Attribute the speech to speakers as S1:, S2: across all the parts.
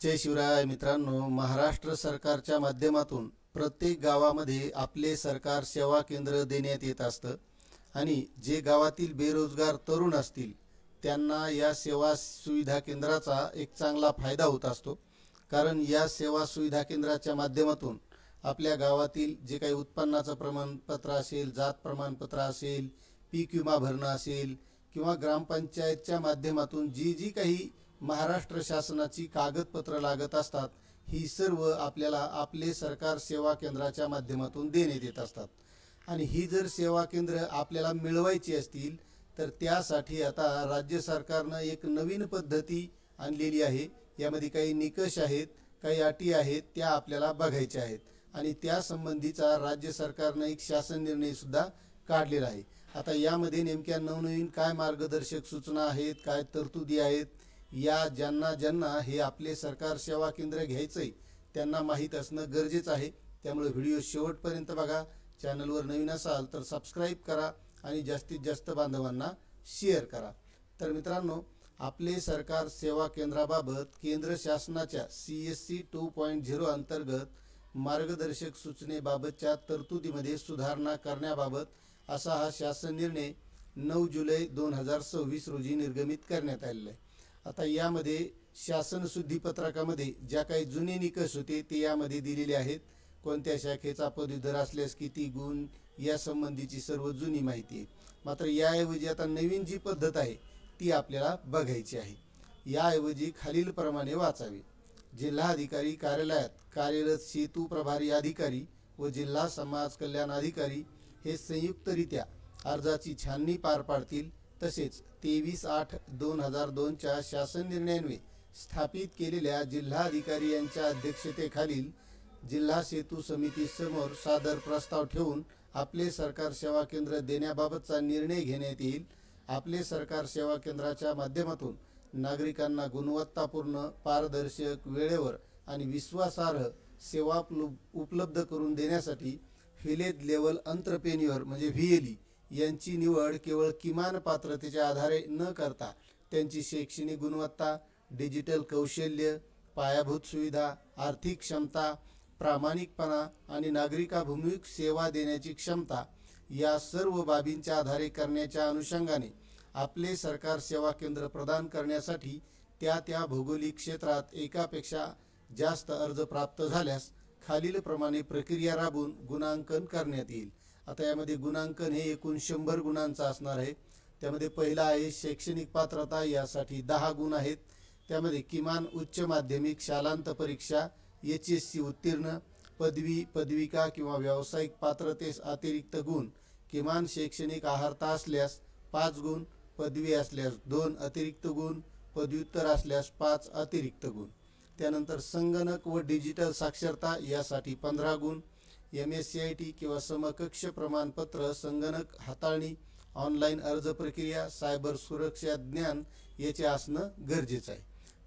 S1: जय शिवराय मित्रांनो, महाराष्ट्र सरकारच्या माध्यमातून प्रत्येक गावामध्ये आपले सरकार सेवा केंद्र देण्यात येत असतं आणि जे गावातील बेरोजगार तरुण असतील त्यांना या सेवा सुविधा केंद्राचा एक चांगला फायदा होत असतो. कारण या सेवा सुविधा केंद्राच्या माध्यमातून आपल्या गावातील जे काही उत्पन्नाचं प्रमाणपत्र असेल, जात प्रमाणपत्र असेल, पीक विमा भरणं असेल किंवा ग्रामपंचायतच्या माध्यमातून जी जी काही महाराष्ट्र शासनाची कागदपत्र लागत असतात, ही सर्व आपल्याला आपले सरकार सेवा केंद्राच्या माध्यमातून देण्यात येत असतात. आणि ही जर सेवा केंद्र आपल्याला मिळवायची असतील तर त्यासाठी आता राज्य सरकारनं एक नवीन पद्धती आणलेली आहे. यामध्ये काही निकष आहेत, काही अटी आहेत, त्या आपल्याला बघायच्या आहेत आणि त्या संबंधीचा राज्य सरकारनं एक शासन निर्णय सुद्धा काढलेला आहे. आता यामध्ये नेमक्या नवनवीन काय मार्गदर्शक सूचना आहेत, काय तरतुदी आहेत, या ज्यांना ज्यांना हे आपले सरकार सेवा केंद्र घ्यायचंय त्यांना माहीत असणं गरजेचं आहे. त्यामुळे व्हिडिओ शेवटपर्यंत बघा. चॅनलवर नवीन असाल तर सबस्क्राईब करा आणि जास्तीत जास्त बांधवांना शेअर करा. तर मित्रांनो, आपले सरकार सेवा केंद्राबाबत केंद्र शासनाच्या CSC 2.0 अंतर्गत मार्गदर्शक सूचनेबाबतच्या तरतुदीमध्ये सुधारणा करण्याबाबत असा हा शासन निर्णय 9 जुलै 2026 रोजी निर्गमित करण्यात आलेला आहे. आता यामध्ये शासन शुद्धीपत्रकामध्ये ज्या काही जुने निकष होते ते यामध्ये दिलेले आहेत. कोणत्या शाखेचा पदवीधर असल्यास किती गुण, या संबंधीची सर्व जुनी माहिती आहे. मात्र याऐवजी आता नवीन जी पद्धत आहे ती आपल्याला बघायची आहे. याऐवजी खालीलप्रमाणे वाचावे. जिल्हाधिकारी कार्यालयात कार्यरत सेतू प्रभारी अधिकारी व जिल्हा समाज कल्याण अधिकारी हे संयुक्तरित्या अर्जाची छाननी पार पाडतील. तसेच 23/8/2002च्या शासन निर्णयान्वये स्थापित केलेल्या जिल्हाधिकारी यांच्या अध्यक्षतेखालील जिल्हा सेतू समिती समोर सादर प्रस्ताव ठेवून आपले सरकार सेवा केंद्र देण्याबाबतचा निर्णय घेण्यात येईल. आपले सरकार सेवा केंद्राच्या माध्यमातून नागरिकांना गुणवत्तापूर्ण, पारदर्शक, वेळेवर आणि विश्वासार्ह सेवा उपलब्ध करून देण्यासाठी व्हिलेज लेवल एंटरप्रेन्युअर म्हणजे VLE यांची निवड केवळ किमान पात्रतेच्या आधारे न करता त्यांची शैक्षणिक गुणवत्ता, डिजिटल कौशल्य, पायाभूत सुविधा, आर्थिक क्षमता, प्रामाणिकपणा आणि नागरिकाभिमुख सेवा देण्याची क्षमता या सर्व बाबींच्या आधारे करण्याच्या अनुषंगाने आपले सरकार सेवा केंद्र प्रदान करण्यासाठी त्या भौगोलिक क्षेत्रात एकापेक्षा जास्त अर्ज प्राप्त झाल्यास खालीलप्रमाणे प्रक्रिया राबवून गुणांकन करण्यात येईल. आता यामध्ये गुणांकन हे एकूण 100 गुणांचा असणार आहे. त्यामध्ये पहिला आहे शैक्षणिक पात्रता, यासाठी 10 गुण आहेत. त्यामध्ये किमान उच्च माध्यमिक शालांत परीक्षा HSC उत्तीर्ण, पदवी, पदविका किंवा व्यावसायिक पात्रतेस अतिरिक्त गुण, किमान शैक्षणिक अर्हता असल्यास 5 गुण, पदवी असल्यास 2 अतिरिक्त गुण, पदव्युत्तर असल्यास 5 अतिरिक्त गुण. त्यानंतर संगणक व डिजिटल साक्षरता यासाठी 15 गुण, MSCIT किंवा समकक्ष प्रमाणपत्र, संगणक हाताळणी, ऑनलाईन अर्ज प्रक्रिया, सायबर सुरक्षा ज्ञान याचे असणं गरजेचं आहे.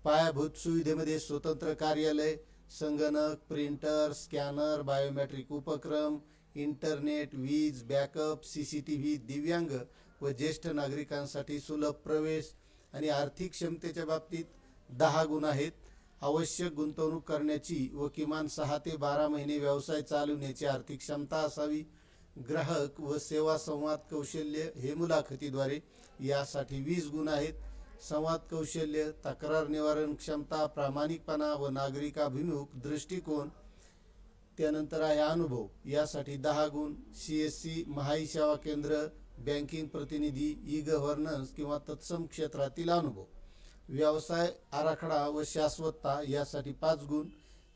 S1: पायाभूत सुविधेमध्ये स्वतंत्र कार्यालय, संगणक, प्रिंटर, स्कॅनर, बायोमेट्रिक उपक्रम, इंटरनेट, वीज, बॅकअप, CCTV, दिव्यांग व ज्येष्ठ नागरिकांसाठी सुलभ प्रवेश आणि आर्थिक क्षमतेच्या बाबतीत 10 गुण आहेत. आवश्यक गुंतवणूक करण्याची व किमान 6 ते 12 महिने व्यवसाय चालवण्याची आर्थिक क्षमता असावी. ग्राहक व सेवा संवाद कौशल्य हे मुलाखतीद्वारे, यासाठी 20 गुण आहेत. संवाद कौशल्य, तक्रार निवारण क्षमता, प्रामाणिकपणा व नागरिकाभिमुख दृष्टिकोन. त्यानंतर आहे अनुभव, यासाठी 10 गुण. CSC, महाई सेवा केंद्र, बँकिंग प्रतिनिधी, ई-गव्हर्नन्स किंवा तत्सम क्षेत्रातील अनुभव. व्यवसाय आराखडा व शाश्वतता यासाठी 5 गुण.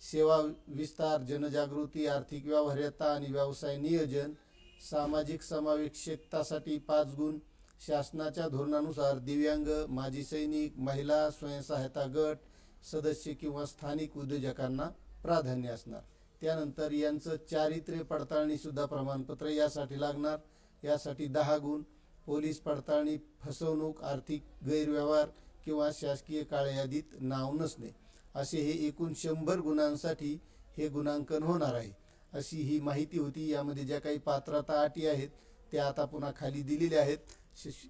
S1: सेवा विस्तार, जनजागृती, आर्थिक व्यवहार्यता आणि व्यवसाय नियोजन. सामाजिक समावेशकतासाठी 5 गुण. शासनाच्या धोरणानुसार दिव्यांग, माजी सैनिक, महिला, स्वयंसहायता गट सदस्य किंवा स्थानिक उद्योजकांना प्राधान्य असणार. त्यानंतर यांचं चारित्र्य पडताळणी सुद्धा प्रमाणपत्र यासाठी लागणार, यासाठी 10 गुण. पोलीस पडताळणी, फसवणूक, आर्थिक गैरव्यवहार किंवा शासकीय काळ्या यादीत नाव नसणे, असे हे एकूण 100 गुणांसाठी हे गुणांकन होणार आहे. अशी ही माहिती होती. यामध्ये ज्या काही पात्रता अटी आहेत त्या आता पुन्हा खाली दिलेल्या आहेत.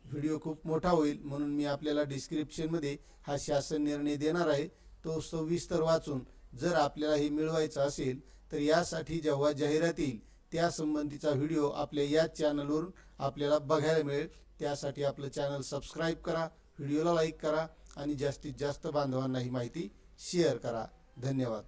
S1: व्हिडिओ खूप मोठा होईल म्हणून मी आपल्याला डिस्क्रिप्शनमध्ये हा शासन निर्णय देणार आहे. तो सविस्तर वाचून जर आपल्याला हे मिळवायचं असेल तर यासाठी जेव्हा जाहिरात येईल त्या संबंधीचा व्हिडिओ आपल्या या चॅनलवरून आपल्याला बघायला मिळेल। त्यासाठी आपलं चॅनल सबस्क्राईब करा, व्हिडिओला लाईक करा आणि जास्तीत जास्त बांधवांना ही माहिती शेअर करा। धन्यवाद।